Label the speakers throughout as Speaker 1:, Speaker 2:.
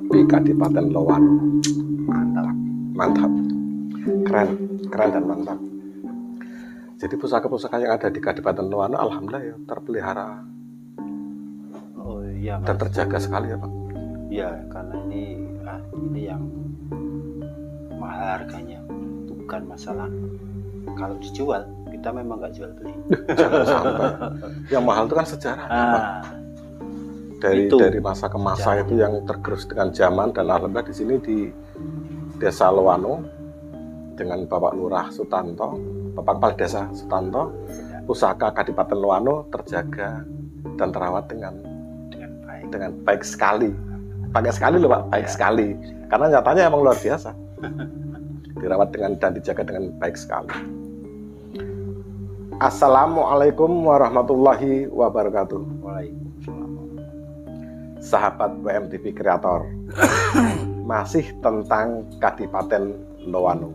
Speaker 1: di Kadipaten Lowano.
Speaker 2: Mantap.
Speaker 1: Keren dan mantap. Jadi pusaka-pusaka yang ada di Kadipaten Lowano alhamdulillah ya terpelihara.
Speaker 2: Oh iya, Mas.
Speaker 1: Dan terjaga sekali ya Pak.
Speaker 2: Iya, karena ini yang mahal harganya, bukan masalah kalau dijual, kita memang nggak jual beli.
Speaker 1: Jangan sampai. Yang mahal itu kan sejarah. Dari masa ke masa itu yang tergerus dengan zaman, dan alhamdulillah di sini di Desa Lowano dengan Bapak Lurah Sutanto, Bapak Kepala Desa Sutanto, pusaka Kadipaten Lowano terjaga dan terawat dengan baik sekali. Pakai sekali loh Pak, baik sekali. Karena nyatanya emang luar biasa. Dirawat dan dijaga dengan baik sekali. Assalamualaikum warahmatullahi wabarakatuh.
Speaker 2: Waalaikumsalam.
Speaker 1: Sahabat WMTV Kreator, masih tentang Kadipaten Lowano.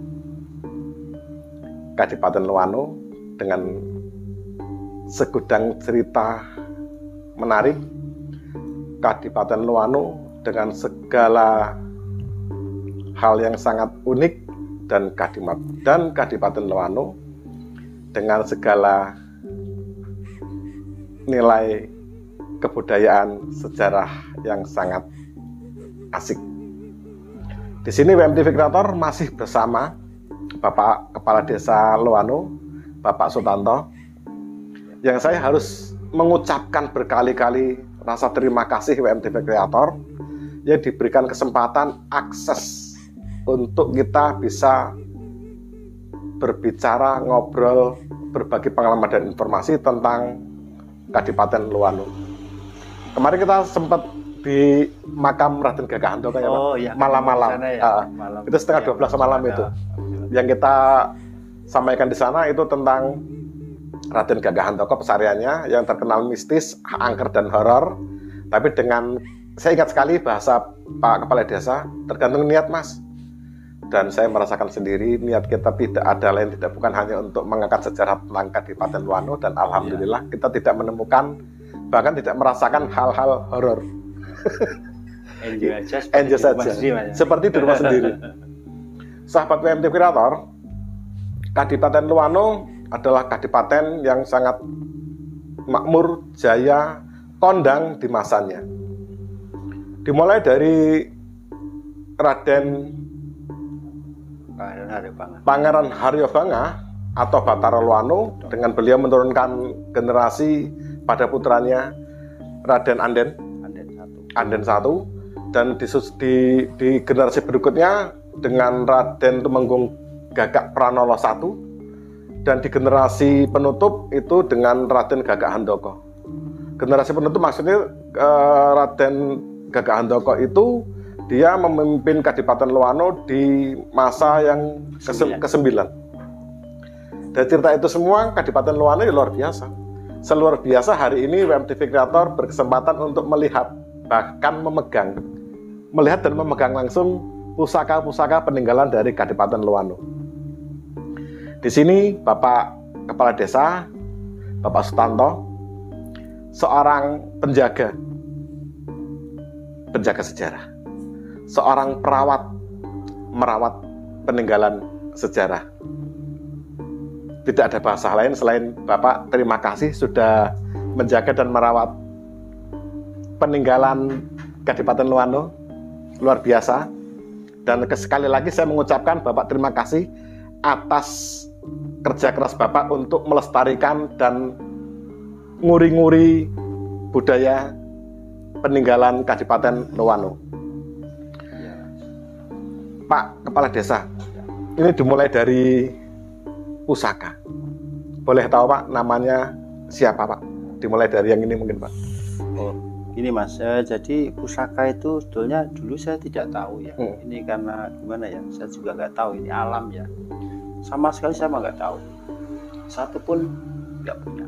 Speaker 1: Kadipaten Lowano dengan segudang cerita menarik. Kadipaten Lowano dengan segala hal yang sangat unik, dan Kadipaten Lowano dengan segala nilai kebudayaan sejarah yang sangat asik. Di sini WMTV Kreator masih bersama Bapak Kepala Desa Lowano, Bapak Sutanto, yang saya harus mengucapkan berkali-kali rasa terima kasih WMTV Kreator yang diberikan kesempatan akses untuk kita bisa berbicara, ngobrol, berbagi pengalaman dan informasi tentang Kadipaten Lowano. Kemarin kita sempat di makam Raden Gagah Handoko ya Pak?
Speaker 2: Iya,
Speaker 1: malam-malam.
Speaker 2: Malam.
Speaker 1: Itu setengah 12 malam itu. Yang kita sampaikan di sana itu tentang Raden Gagah Handoko, pesariannya yang terkenal mistis, angker dan horor. Tapi saya ingat sekali bahasa Pak Kepala Desa, tergantung niat Mas. Dan saya merasakan sendiri niat kita tidak ada lain, tidak bukan hanya untuk mengangkat sejarah tentang Kadipaten Lowano, dan alhamdulillah kita tidak menemukan, bahkan tidak merasakan hal-hal horor. Enjoy saja, seperti di rumah sendiri. Sahabat WMTV Kreator, Kadipaten Lowano adalah kadipaten yang sangat makmur, jaya, kondang di masanya. Dimulai dari Raden Pangeran Haryobanga atau Batara Lowano, dengan beliau menurunkan generasi pada putranya Raden Anden I, dan di generasi berikutnya dengan Raden Tumenggung Gagak Pranolo I, dan di generasi penutup itu dengan Raden Gagak Handoko. Generasi penutup maksudnya Raden Gagak Handoko itu dia memimpin Kadipaten Lowano di masa yang ke-9. Dan cerita itu semua Kadipaten Lowano luar biasa. Seluar biasa hari ini WMTV Kreator berkesempatan untuk melihat, bahkan melihat dan memegang langsung pusaka-pusaka peninggalan dari Kadipaten Lowano. Di sini Bapak Kepala Desa, Bapak Sutanto, seorang penjaga sejarah, seorang merawat peninggalan sejarah. Tidak ada bahasa lain selain Bapak terima kasih sudah menjaga dan merawat peninggalan Kadipaten Lowano, luar biasa. Dan sekali lagi saya mengucapkan Bapak terima kasih atas kerja keras Bapak untuk melestarikan dan nguri-nguri budaya peninggalan Kadipaten Lowano. Pak Kepala Desa, ini dimulai dari pusaka. Boleh tahu Pak namanya siapa Pak? Dimulai dari yang ini mungkin Pak.
Speaker 2: Oh, ini Mas, jadi pusaka itu sebetulnya dulu saya tidak tahu ya. Ini karena gimana ya? Saya juga nggak tahu, ini alam ya. Sama sekali saya nggak tahu. Satu pun nggak punya.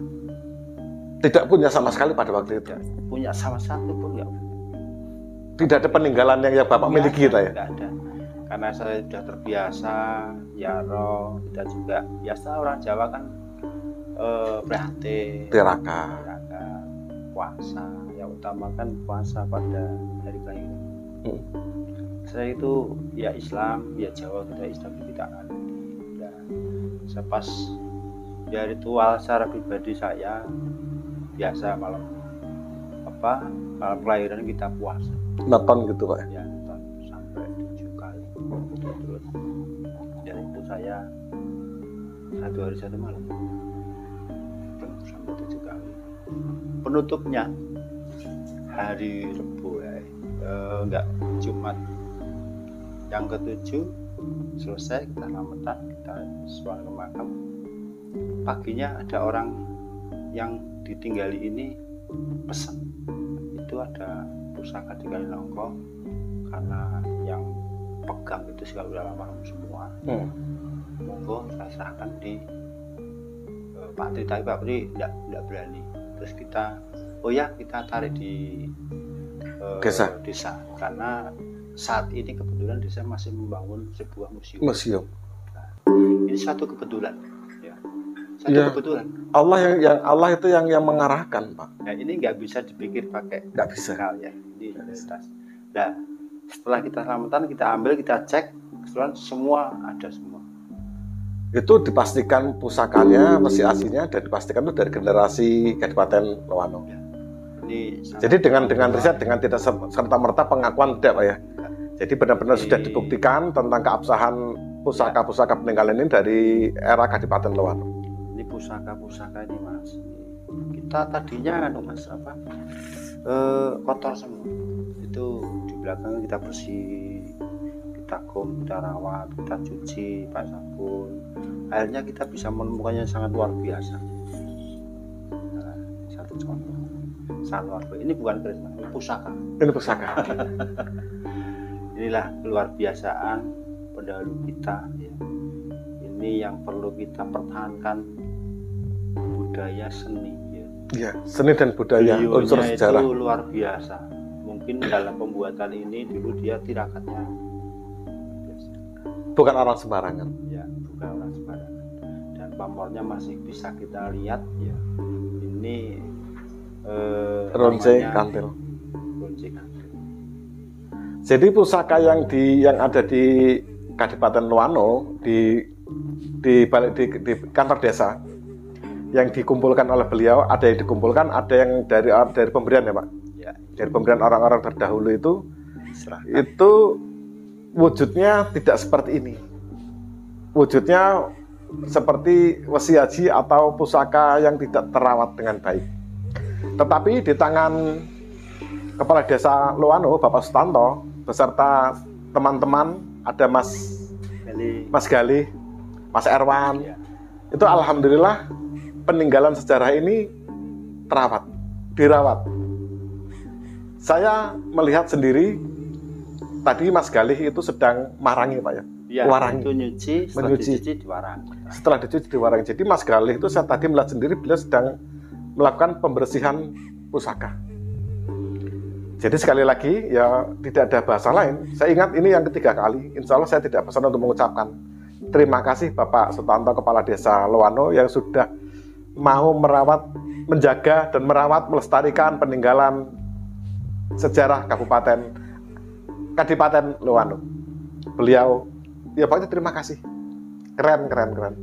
Speaker 1: Tidak punya sama sekali pada waktu itu.
Speaker 2: Punya sama satu pun nggak punya.
Speaker 1: Tidak ada peninggalan yang Bapak miliki kita ya?
Speaker 2: Nggak ada. Karena saya sudah terbiasa yaro, kita juga biasa orang Jawa kan prihatin,
Speaker 1: tiraka,
Speaker 2: puasa, yang utamakan puasa pada hari kelahiran. Saya itu ya Islam, ya Jawa kita Islam kita kan. Nah, saya pas ya ritual secara pribadi saya biasa malam kelahiran kita puasa.
Speaker 1: Nonton gitu Pak.
Speaker 2: Ya nonton sampai 7 kali. Terus dari itu saya 1 hari 1 malam sampai 7 kali. Penutupnya hari Rebu ya, enggak Jumat yang ke-7 selesai kita selamatan, kita sholat ke makam. Paginya ada orang yang ditinggali ini pesan, itu ada pusaka di Kalinongko karena yang pegang itu sudah almarhum semua. Monggo saya serahkan di Pak Tri, tapi Pak Tri tidak berani. Terus kita kita tarik di desa karena saat ini kebetulan desa masih membangun sebuah museum. Nah, ini suatu kebetulan ya. Kebetulan
Speaker 1: Allah itu yang mengarahkan Pak.
Speaker 2: Nah ini nggak bisa dipikir pakai
Speaker 1: nggak bisa
Speaker 2: ya. Ini realitas. Nah setelah kita selamatan kita ambil, kita cek, kebetulan semua ada semua.
Speaker 1: Itu dipastikan pusakanya masih aslinya dan dipastikan itu dari generasi Kadipaten Loano.
Speaker 2: Ya.
Speaker 1: Jadi dengan riset, dengan tidak serta-merta pengakuan tidak Pak ya. Jadi benar-benar sudah dibuktikan tentang keabsahan pusaka-pusaka peninggalan ini dari era Kadipaten Loano.
Speaker 2: Ini pusaka-pusaka ini Mas. Kita tadinya kotor semua. Itu di belakang kita bersih, kita kita rawat, kita cuci pakai sabun. Akhirnya kita bisa menemukannya sangat luar biasa. Nah, satu contoh. Sangat luar biasa. Ini bukan keris, ini pusaka.
Speaker 1: Ini pusaka.
Speaker 2: Inilah keluar biasaan pendahulu kita ya. Ini yang perlu kita pertahankan, budaya seni ya.
Speaker 1: Ya, seni dan budaya unsur sejarah
Speaker 2: itu luar biasa. Mungkin dalam pembuatan ini dulu dia tirakatnya biasa.
Speaker 1: Bukan orang sembarangan.
Speaker 2: Ya, bukan orang sembarangan. Dan pamornya masih bisa kita lihat ya. Ini
Speaker 1: Ronce Kantil.
Speaker 2: Ronce Kantil.
Speaker 1: Jadi pusaka yang ada di Kadipaten Loano di kantor desa yang dikumpulkan oleh beliau, ada yang dikumpulkan, ada yang dari pemberian ya Pak.
Speaker 2: Ya.
Speaker 1: Dari pemberian orang-orang terdahulu itu wujudnya tidak seperti ini. Wujudnya seperti wesi haji atau pusaka yang tidak terawat dengan baik. Tetapi di tangan Kepala Desa Loano, Bapak Sutanto, beserta teman-teman, ada Mas Gali, Mas Erwan, ya. Itu alhamdulillah peninggalan sejarah ini dirawat. Saya melihat sendiri, tadi Mas Gali itu sedang marangi Pak ya?
Speaker 2: Ya,
Speaker 1: warangi.
Speaker 2: Itu dicuci, diwarangi.
Speaker 1: Setelah dicuci, diwarangi. Jadi Mas Gali itu saya tadi melihat sendiri, beliau sedang melakukan pembersihan pusaka. Jadi sekali lagi ya tidak ada bahasa lain. Saya ingat ini yang ketiga kali. Insya Allah saya tidak pesan untuk mengucapkan terima kasih Bapak Sutanto Kepala Desa Loano yang sudah mau menjaga dan merawat, melestarikan peninggalan sejarah Kadipaten Loano. Beliau ya pokoknya terima kasih. Keren.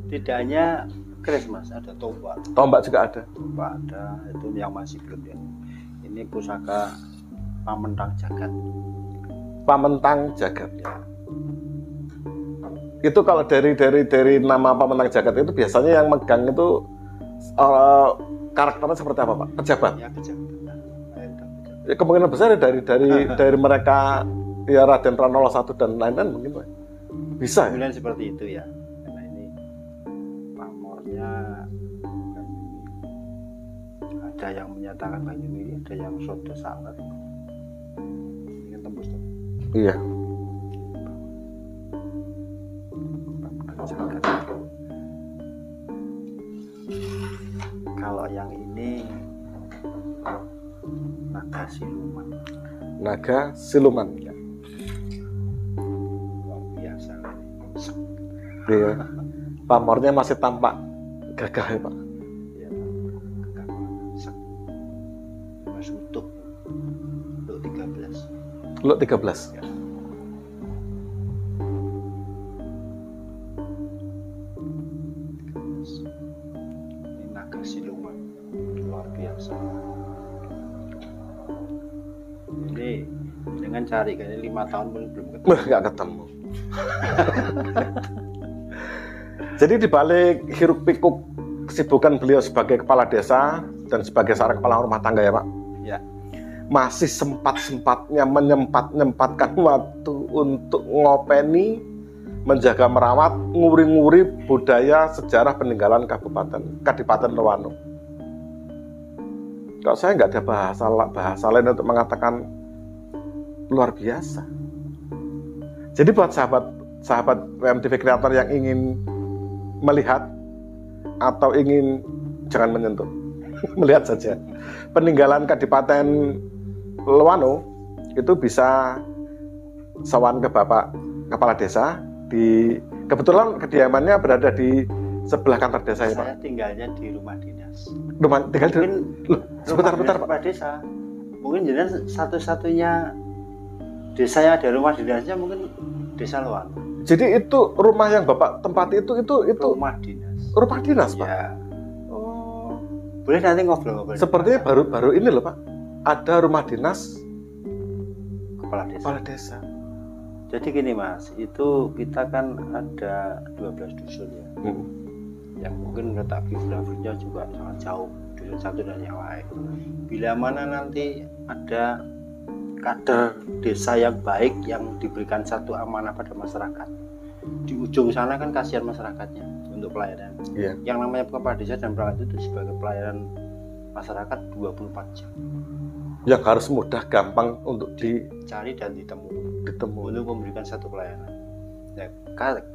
Speaker 2: Tidak hanya keris Mas, ada tombak.
Speaker 1: Tombak juga ada.
Speaker 2: Tombak ada, itu yang masih belum ya. Ini pusaka Pamentang Jagat.
Speaker 1: Pamentang Jagat.
Speaker 2: Ya.
Speaker 1: Itu kalau dari nama Pamentang Jagat itu biasanya yang megang itu karakternya seperti apa Pak? Pejabat.
Speaker 2: Ya, pejabat.
Speaker 1: Ya, kemungkinan besar ya dari mereka ya Raden Pranolo I dan lain-lain mungkin Pak. Bisa.
Speaker 2: Kemudian seperti itu ya. Karena ini pamornya ada yang menyatakan Banyuwangi, ada yang Sodo Sanget. Ini kan tembus tuh.
Speaker 1: Iya.
Speaker 2: Kalau yang ini naga siluman.
Speaker 1: Naga siluman.
Speaker 2: Ya. Luar biasa.
Speaker 1: Iya. Pamornya masih tampak gagah ya Pak.
Speaker 2: Ya, gagah. Masih utuh. Luk 13.
Speaker 1: Luk 13.
Speaker 2: Ya. Ini naga siluman luar biasa. Ini dengan cari kayaknya 5 tahun pun belum ketemu.
Speaker 1: Nggak ketemu. Jadi dibalik hiruk pikuk kesibukan beliau sebagai kepala desa dan sebagai seorang kepala rumah tangga ya Pak,
Speaker 2: Ya.
Speaker 1: masih sempat-sempatnya menyempatkan waktu untuk ngopeni, menjaga merawat, nguri-nguri budaya sejarah peninggalan Kadipaten Loano. Kalau saya nggak ada bahasa lain untuk mengatakan luar biasa. Jadi buat sahabat WMTV Kreator yang ingin melihat atau ingin, jangan menyentuh, melihat saja peninggalan Kadipaten Loano, itu bisa sowan ke Bapak Kepala Desa. Kebetulan kediamannya berada di sebelah kantor desa ya Pak.
Speaker 2: Saya tinggalnya di rumah dinas.
Speaker 1: Tinggal di sebentar Pak.
Speaker 2: Kepala desa. Mungkin jenengan satu-satunya desa yang ada rumah dinasnya mungkin Desa Loano.
Speaker 1: Jadi itu rumah yang Bapak tempati itu
Speaker 2: Rumah dinas.
Speaker 1: Rumah dinas Pak.
Speaker 2: Ya.
Speaker 1: Oh.
Speaker 2: Boleh nanti ngobrol-ngobrol.
Speaker 1: Sepertinya baru ini loh Pak. Ada rumah dinas
Speaker 2: Kepala desa.
Speaker 1: kepala desa.
Speaker 2: Jadi gini Mas, itu kita kan ada 12 dusun ya. Yang mungkin letak geografinya juga sangat jauh, dusun satu dan yang lain. Bila mana nanti ada kader desa yang baik yang diberikan satu amanah pada masyarakat, di ujung sana kan kasihan masyarakatnya untuk pelayanan.
Speaker 1: Iya.
Speaker 2: Yang namanya kepala desa dan perangkat itu sebagai pelayanan masyarakat 24 jam.
Speaker 1: Yang harus mudah, gampang untuk
Speaker 2: Dicari dan ditemu untuk memberikan satu pelayanan. Ya,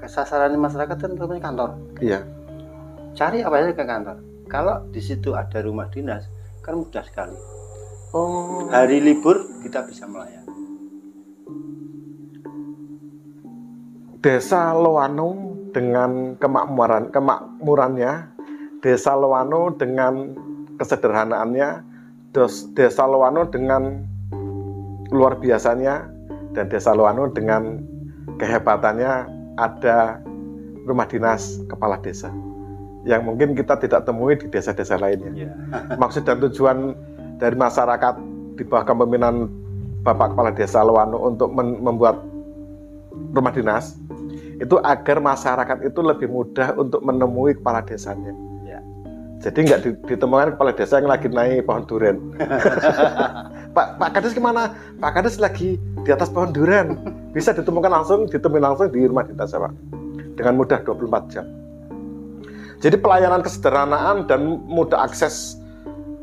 Speaker 2: sasaran masyarakat kan namanya kantor.
Speaker 1: Iya.
Speaker 2: Cari apa aja ke kantor. Kalau di situ ada rumah dinas, kan mudah sekali.
Speaker 1: Oh.
Speaker 2: Hari libur kita bisa melayani.
Speaker 1: Desa Loano dengan kemakmurannya, Desa Loano dengan kesederhanaannya, Desa Loano dengan luar biasanya, dan Desa Loano dengan kehebatannya ada rumah dinas kepala desa yang mungkin kita tidak temui di desa-desa lainnya.
Speaker 2: Ya.
Speaker 1: Maksud dan tujuan dari masyarakat di bawah kepemimpinan Bapak Kepala Desa Loano untuk membuat rumah dinas itu agar masyarakat itu lebih mudah untuk menemui kepala desanya.
Speaker 2: Ya.
Speaker 1: Jadi nggak ditemukan kepala desa yang lagi naik pohon durian. Pak Kades kemana? Pak Kades lagi di atas pohon durian. Bisa ditemui langsung di rumah dinas Pak. Dengan mudah 24 jam. Jadi pelayanan kesederhanaan dan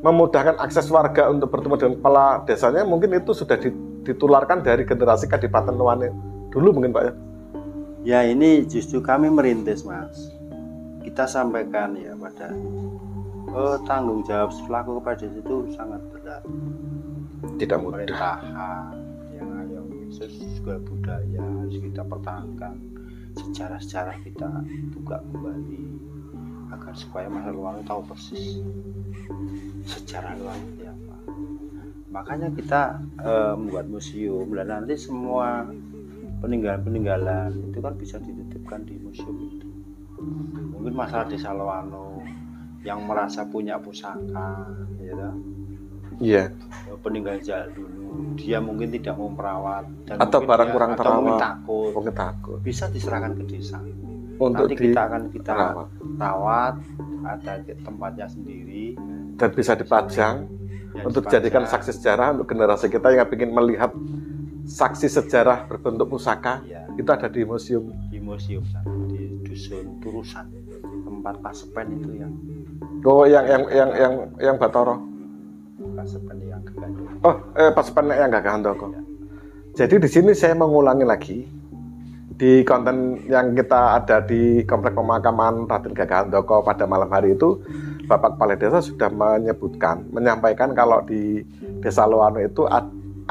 Speaker 1: memudahkan akses warga untuk bertemu dengan kepala desanya mungkin itu sudah ditularkan dari generasi Kadipaten Loano dulu mungkin Pak ya.
Speaker 2: Ya ini justru kami merintis Mas. Kita sampaikan ya pada tanggung jawab selaku kepala desa itu sangat berat.
Speaker 1: Tidak mudah.
Speaker 2: Pemerintahan yang ayo juga budaya harus kita pertahankan, sejarah-sejarah kita buka kembali agar supaya masyarakat Loano tahu persis sejarah Loano itu apa. Makanya kita membuat museum dan nanti semua peninggalan itu kan bisa dititipkan di museum itu. Mungkin masalah Desa Loano yang merasa punya pusaka, ya,
Speaker 1: Iya.
Speaker 2: peninggalan zaman dulu, dia mungkin tidak mau merawat dan
Speaker 1: Atau barang kurang
Speaker 2: atau
Speaker 1: terawat,
Speaker 2: mungkin takut, bisa diserahkan ke desa.
Speaker 1: Untuk
Speaker 2: Nanti kita rawat, ada tempatnya sendiri
Speaker 1: dan bisa dipajang untuk dijadikan saksi sejarah untuk generasi kita yang ingin melihat saksi sejarah berbentuk pusaka.
Speaker 2: Ya,
Speaker 1: itu ada di museum
Speaker 2: sana, di dusun Turusan, tempat Pasepen itu yang
Speaker 1: Batoro.
Speaker 2: Pasepen yang Gagandoko.
Speaker 1: Pasepen yang Gagandoko. Ya. Jadi di sini saya mengulangi lagi di konten yang kita ada di Komplek Pemakaman Raden Gagandoko pada malam hari itu, Bapak Kepala Desa sudah menyampaikan kalau di Desa Loano itu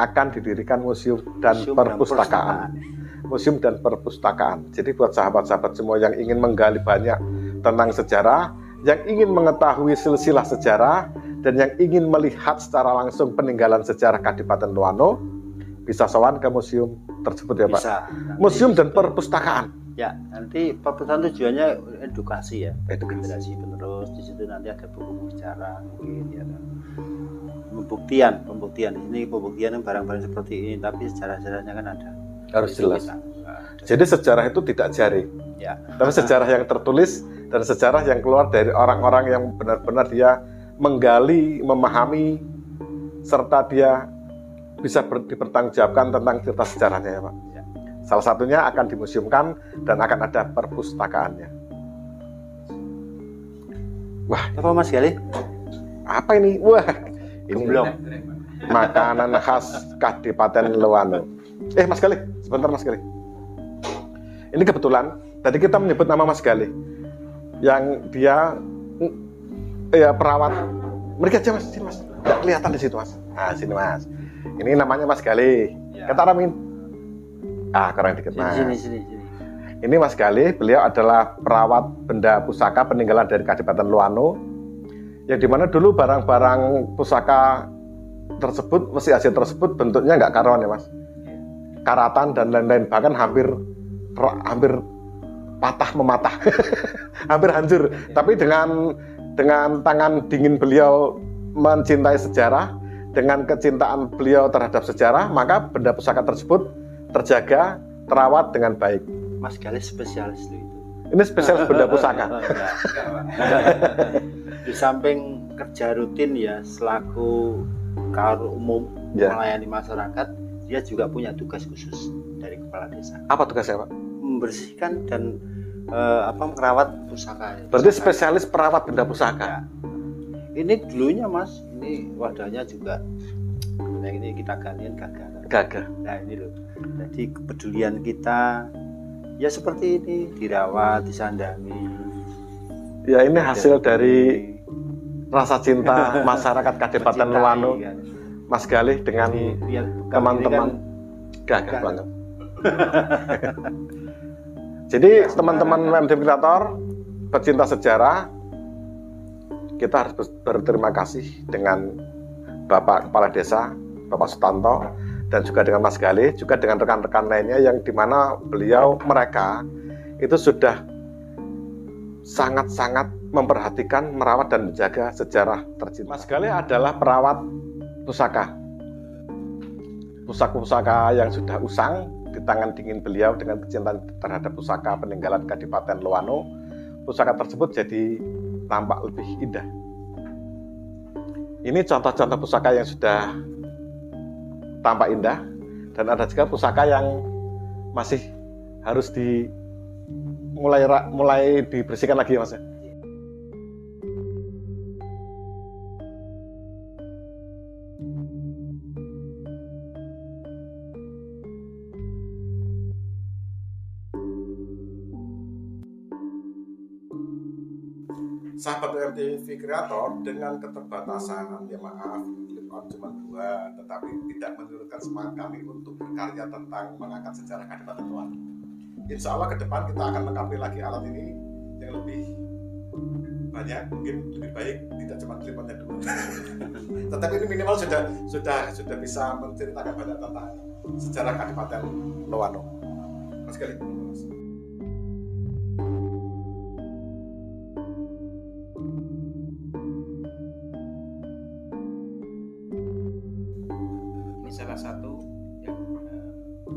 Speaker 1: akan didirikan museum dan perpustakaan. Museum dan perpustakaan. Jadi buat sahabat-sahabat semua yang ingin menggali banyak tentang sejarah, yang ingin mengetahui silsilah sejarah dan yang ingin melihat secara langsung peninggalan sejarah Kadipaten Loano bisa sowan ke museum tersebut ya Pak?
Speaker 2: Bisa.
Speaker 1: Museum dan perpustakaan.
Speaker 2: Ya, nanti perpustakaan tujuannya edukasi ya.
Speaker 1: Edukasi.
Speaker 2: Generasi penerus. Di situ nanti ada buku bicara mungkin ya kan. Pembuktian. Ini pembuktian barang-barang seperti ini, tapi sejarah-sejarahnya kan ada.
Speaker 1: Harus jelas. Jadi sejarah itu tidak jaring.
Speaker 2: Ya.
Speaker 1: Tapi sejarah yang tertulis dan sejarah yang keluar dari orang-orang yang benar-benar dia menggali, memahami, serta dia bisa dipertanggungjawabkan tentang cerita sejarahnya ya Pak.
Speaker 2: Ya.
Speaker 1: Salah satunya akan dimuseumkan dan akan ada perpustakaannya. Wah,
Speaker 2: Apa Mas Gali?
Speaker 1: apa ini? Wah, ini
Speaker 2: Belum.
Speaker 1: makanan khas Kadipaten Loano. Mas Gali, sebentar Mas Gali. Ini kebetulan tadi kita menyebut nama Mas Gali yang dia perawat. Mereka aja Mas, sini Mas. Nggak kelihatan di situ Mas. Nah, sini Mas. Ini namanya Mas Gali.
Speaker 2: Ya.
Speaker 1: Kata Ramin. Kurang dikit Mas.
Speaker 2: Sini.
Speaker 1: Ini Mas Gali, beliau adalah perawat benda pusaka peninggalan dari Kadipaten Loano, yang dimana dulu barang-barang pusaka tersebut, mesin hasil tersebut bentuknya nggak karuan ya Mas, karatan dan lain-lain, bahkan hampir patah mematah, hampir hancur. Tapi dengan tangan dingin beliau mencintai sejarah, dengan kecintaan beliau terhadap sejarah, maka benda pusaka tersebut terjaga, terawat dengan baik.
Speaker 2: Mas Gali spesialis itu.
Speaker 1: Ini spesialis benda pusaka.
Speaker 2: Di samping kerja rutin ya selaku karo umum melayani masyarakat, dia juga punya tugas khusus dari kepala desa.
Speaker 1: Apa tugasnya Pak?
Speaker 2: Membersihkan dan merawat pusaka.
Speaker 1: Berarti spesialis perawat benda pusaka.
Speaker 2: Ya. Ini dulunya Mas, ini wadahnya juga. Nah ini kita gantiin gagah. Nah ini loh. Jadi kepedulian kita ya seperti ini, dirawat, disandangi. Ya ini
Speaker 1: hasil dari rasa cinta masyarakat Kadipaten Loano, kan? Mas Galih dengan teman-teman kan gagah banget. Jadi teman-teman MDM Kreator, pecinta sejarah, kita harus berterima kasih dengan Bapak Kepala Desa, Bapak Sutanto, dan juga dengan Mas Galih, juga dengan rekan-rekan lainnya yang dimana mereka itu sudah sangat-sangat memperhatikan, merawat dan menjaga sejarah tercinta. Mas Galih adalah perawat pusaka yang sudah usang di tangan dingin beliau dengan kecintaan terhadap pusaka peninggalan Kadipaten Loano. Pusaka tersebut jadi tampak lebih indah. Ini contoh-contoh pusaka yang sudah tampak indah, dan ada juga pusaka yang masih harus mulai dibersihkan lagi Mas. Sahabat MTV Kreator, dengan keterbatasan, ya maaf, clip on cuma 2, tetapi tidak menyurutkan semangat kami untuk berkarya tentang mengangkat sejarah Kadipaten Loano. Insya Allah ke depan kita akan melengkapi lagi alat ini yang lebih banyak, mungkin lebih baik, tidak cuma clip on 2. Tetapi ini minimal sudah bisa menceritakan banyak tentang sejarah Kadipaten Loano. Mas Galih.
Speaker 3: Salah satu yang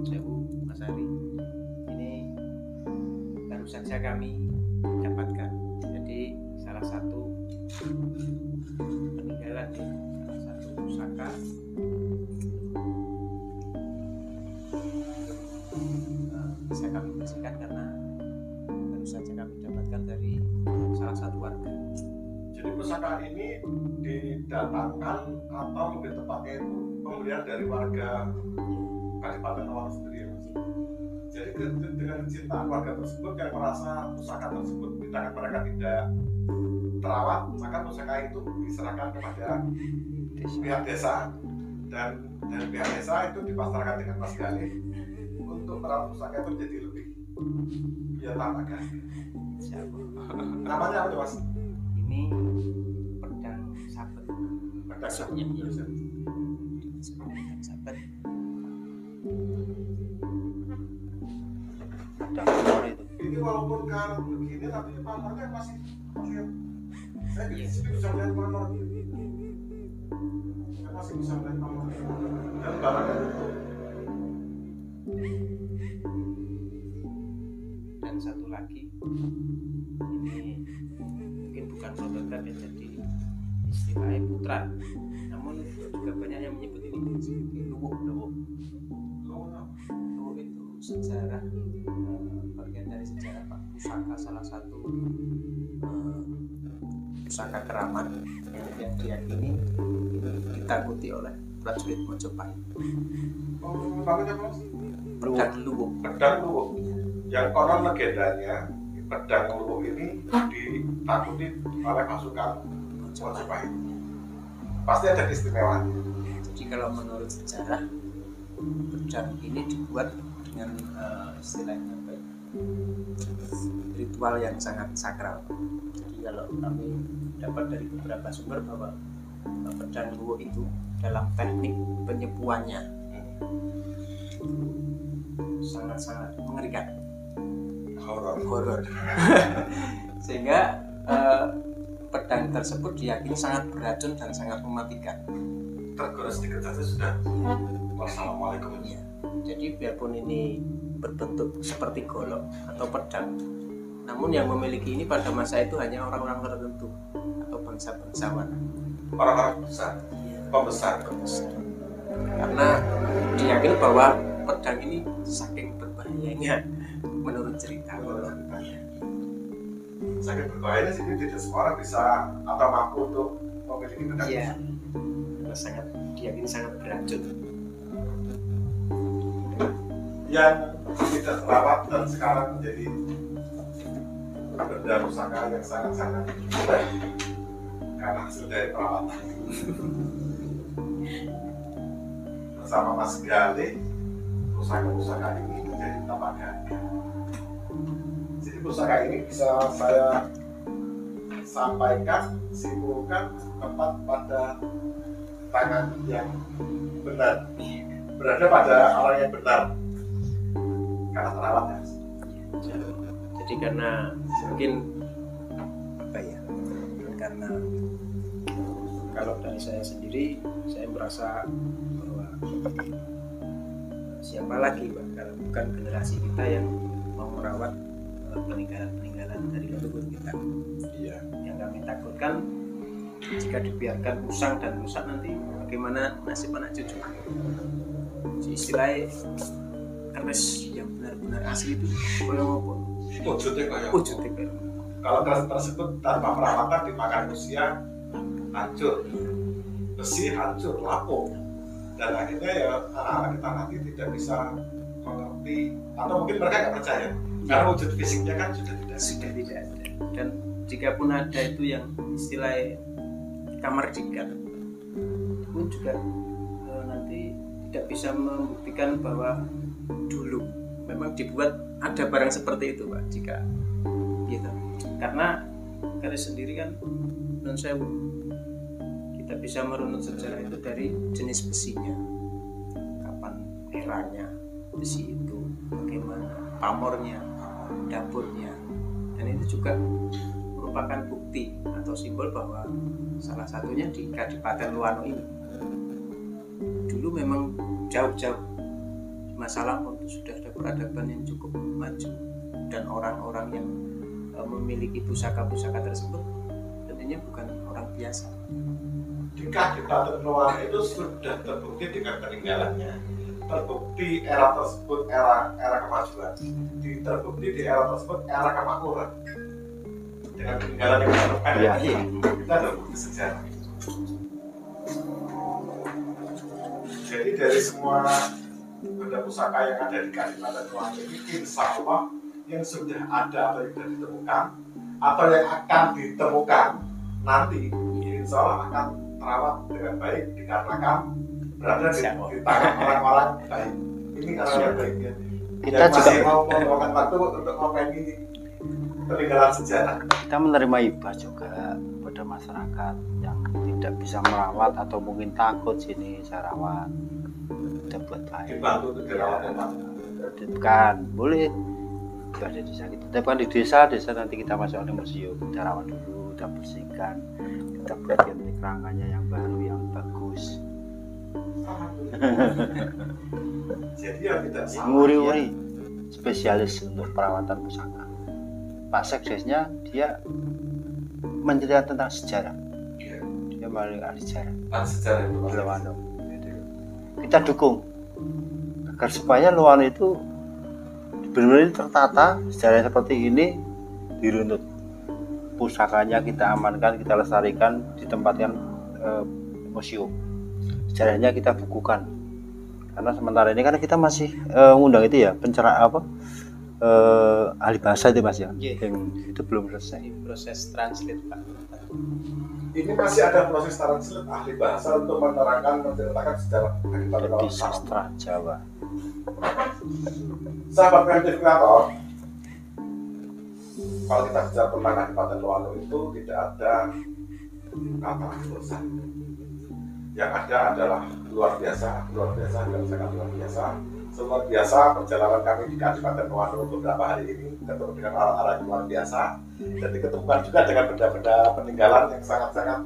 Speaker 3: Sewu Mas Ari ini baru saja kami dapatkan. Jadi salah satu peninggalan ya, salah satu pusaka bisa kami bersihkan karena baru saja kami dapatkan dari salah satu warga.
Speaker 1: Jadi pusaka ini didatangkan atau lebih tepatnya itu pemberian dari warga Kadipaten Loano sendiri ya Mas. Jadi dengan kecintaan warga tersebut yang merasa pusaka tersebut di tangan mereka tidak terawat, maka pusaka itu diserahkan kepada pihak desa, dan dari pihak desa itu dipasarkan dengan Mas Galih untuk merawat pusaka itu menjadi lebih tambah gagah. Namanya apa tuh Mas?
Speaker 3: Ini ini pedang sabet.
Speaker 1: Pedang
Speaker 3: Masuknya,
Speaker 1: sabet.
Speaker 3: ya. Pedang sabet.
Speaker 2: Ada honor itu.
Speaker 1: Ini walaupun karat begini tapi pamornya masih saya di sini bisa melihat pamor. Saya masih bisa melihat pamor. Dan barangnya itu.
Speaker 3: Dan satu lagi ini mungkin bukan prototip ya, jadi istilahnya putra, namun juga banyak yang menyebut ini sebagai luwuk. Luwuk itu sejarah, bagian dari sejarah Pak, pusaka, salah satu pusaka keramat yang diyakini ini ditakuti oleh prajurit Mojopahit.
Speaker 1: Namanya apa?
Speaker 3: Pedang luwuk.
Speaker 1: Pedang luwuk. Yang konon legendanya pedang luwuk ini ditakuti oleh pasukan Mojopahit. Pasti ada keistimewaannya.
Speaker 3: Jadi kalau menurut sejarah, pedang ini dibuat dengan istilahnya apa ya, ritual yang sangat sakral. Jadi kalau kami dapat dari beberapa sumber bahwa pedang luwuk itu dalam teknik penyepuannya sangat-sangat mengerikan, horor. Sehingga pedang tersebut diyakini sangat beracun dan sangat mematikan.
Speaker 1: Tergores sedikit saja sudah. Wassalamualaikum.
Speaker 3: Ya, jadi biarpun ini berbentuk seperti golok atau pedang, namun yang memiliki ini pada masa itu hanya orang-orang tertentu atau bangsa-bangsawan,
Speaker 1: Orang-orang besar, pembesar.
Speaker 3: karena diyakini bahwa pedang ini saking berbahayanya menurut cerita.
Speaker 1: Saking berbahayanya sih tidak semua orang bisa atau mampu untuk memiliki pedang.
Speaker 3: Iya, sangat diyakini sangat beracun.
Speaker 1: Yang tidak terawat dan sekarang menjadi benda pusaka yang sangat-sangat baik karena hasil dari perawatan. Bersama Mas Galih, pusaka-pusaka ini menjadi tambah ganda. Jadi pusaka ini bisa saya sampaikan, simpulkan tepat pada tangan yang benar, berada pada orang yang benar karena terawat ya.
Speaker 3: Jadi karena mungkin apa ya, karena kalau dari saya sendiri, saya merasa bahwa siapa lagi Pak kalau bukan generasi kita yang mau merawat peninggalan dari leluhur kita.
Speaker 1: Iya.
Speaker 3: Yang kami takutkan jika dibiarkan usang dan rusak nanti bagaimana nasib anak cucu. Istilahnya keris yang benar-benar asli itu koyo
Speaker 1: Wujudnya kayak
Speaker 3: wujudnya kayak
Speaker 1: kalau keris tersebut tanpa perawatan dimakan usia hancur, besi hancur, lapuk, dan akhirnya ya anak-anak kita nanti tidak bisa mengerti atau mungkin mereka nggak percaya karena wujud fisiknya kan sudah tidak
Speaker 3: ada. Dan jika pun ada itu yang istilahnya kamar dikat pun juga nanti tidak bisa membuktikan bahwa dulu memang dibuat ada barang seperti itu Pak, jika gitu, karena keris sendiri kan non sewu, kita bisa merunut sejarah itu dari jenis besinya, kapan eranya besi itu, bagaimana pamornya, dapurnya, dan itu juga merupakan bukti atau simbol bahwa salah satunya di Kadipaten Luano ini dulu memang jauh-jauh masa lampau sudah ada peradaban yang cukup maju, dan orang-orang yang memiliki pusaka-pusaka tersebut tentunya bukan orang biasa.
Speaker 1: di Kadipaten Luano itu sudah terbukti dengan peninggalannya, terbukti era tersebut era kemajuan, terbukti di era tersebut era kemakmuran dengan peninggalan yang terbaik.
Speaker 2: Iya.
Speaker 1: Kita ada bukti sejarah. Jadi dari semua benda pusaka yang ada di Kadipaten Luano ini, insya Allah yang sudah ada atau yang sudah ditemukan atau yang akan ditemukan nanti, insya Allah akan terawat dengan baik dikarenakan berada di tangan orang-orang baik. Ini orang-orang baik ya.
Speaker 2: Kita
Speaker 1: yang
Speaker 2: juga
Speaker 1: masih mau meluangkan waktu untuk mengopeni peninggalan sejarah.
Speaker 2: kita menerima hibah juga kepada masyarakat yang tidak bisa merawat atau mungkin takut sini saya rawat, kita buat baik.
Speaker 1: Dibantu untuk dirawat ya Pak.
Speaker 2: Kan boleh itu ada di desa kita. Tapi kan di desa nanti kita masuk ke museum, kita rawat dulu, kita bersihkan, kita buatkan kerangkanya yang baru yang bagus.
Speaker 1: Jadi ya tidak sama.
Speaker 2: Nguri-nguri spesialis untuk perawatan pusaka. Pak Seksesnya dia menceritakan tentang sejarah.
Speaker 1: Iya.
Speaker 2: Dia melalui ahli sejarah.
Speaker 1: Ahli sejarah itu Pak.
Speaker 2: Loano. Kita dukung agar supaya Loano itu benar-benar tertata sejarah seperti ini diruntut. Pusakanya kita amankan, kita lestarikan, ditempatkan museum. Sejarahnya kita bukukan. Karena sementara ini kan kita masih ngundang itu ya ahli bahasa itu Mas ya.
Speaker 3: Yeah.
Speaker 2: Yang itu belum selesai.
Speaker 3: Proses translate Pak.
Speaker 1: Ini masih ada proses translate ahli bahasa untuk menceritakan sejarah Kadipaten
Speaker 2: Di
Speaker 1: Loano.
Speaker 2: sastra Jawa.
Speaker 1: Sahabat kreatif kreator, kalau kita bicara tentang Kadipaten Loano itu tidak ada kata bosan. Yang ada adalah luar biasa dan sangat luar biasa. Luar biasa perjalanan kami di Kadipaten Loano beberapa hari ini ketemu dengan arah-arah yang luar biasa dan diketemukan juga dengan benda-benda peninggalan yang sangat-sangat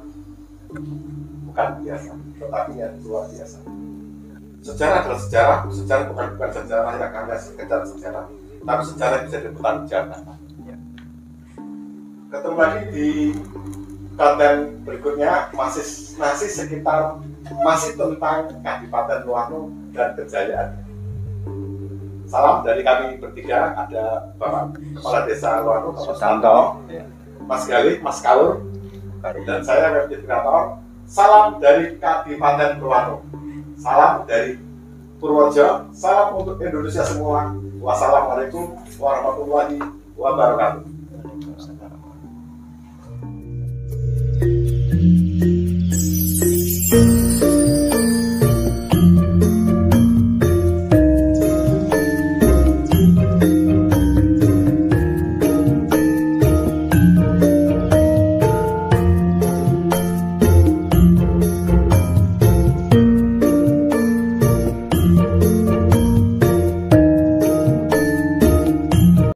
Speaker 1: bukan biasa, tetapi yang luar biasa. Sejarah adalah sejarah bukan sejarah yang hanya sekedar sejarah, tapi sejarah yang bisa dipertanggungjawabkan. Ketemu lagi di konten berikutnya masih sekitar tentang Kadipaten Loano dan kejayaan. Salam dari kami bertiga, ada Bapak Kepala Desa Loano, Bapak Sutanto, Mas Galih, Mas Kalur, dan saya web kreator. Salam dari Kadipaten Loano, salam dari Purworejo, salam untuk Indonesia semua. Wassalamualaikum warahmatullahi wabarakatuh.